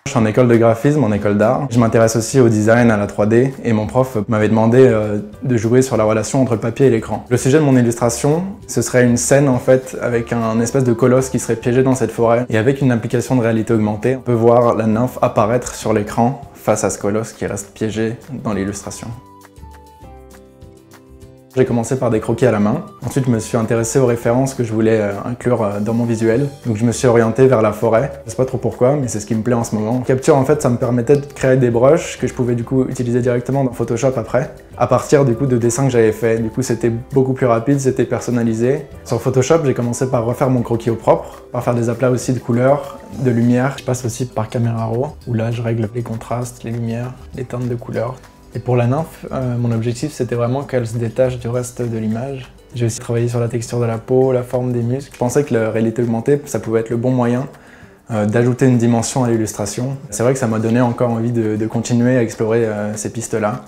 Je suis en école de graphisme, en école d'art. Je m'intéresse aussi au design, à la 3D, et mon prof m'avait demandé de jouer sur la relation entre le papier et l'écran. Le sujet de mon illustration, ce serait une scène en fait avec un espèce de colosse qui serait piégé dans cette forêt, et avec une application de réalité augmentée, on peut voir la nymphe apparaître sur l'écran face à ce colosse qui reste piégé dans l'illustration. J'ai commencé par des croquis à la main. Ensuite, je me suis intéressé aux références que je voulais inclure dans mon visuel. Donc je me suis orienté vers la forêt. Je sais pas trop pourquoi, mais c'est ce qui me plaît en ce moment. Capture, en fait, ça me permettait de créer des brushes que je pouvais du coup utiliser directement dans Photoshop après, à partir du coup de dessins que j'avais fait. Du coup, c'était beaucoup plus rapide, c'était personnalisé. Sur Photoshop, j'ai commencé par refaire mon croquis au propre, par faire des aplats aussi de couleurs, de lumière. Je passe aussi par Camera Raw, où là, je règle les contrastes, les lumières, les teintes de couleurs. Et pour la nymphe, mon objectif c'était vraiment qu'elle se détache du reste de l'image. J'ai aussi travaillé sur la texture de la peau, la forme des muscles. Je pensais que la réalité augmentée, ça pouvait être le bon moyen d'ajouter une dimension à l'illustration. C'est vrai que ça m'a donné encore envie de continuer à explorer ces pistes-là.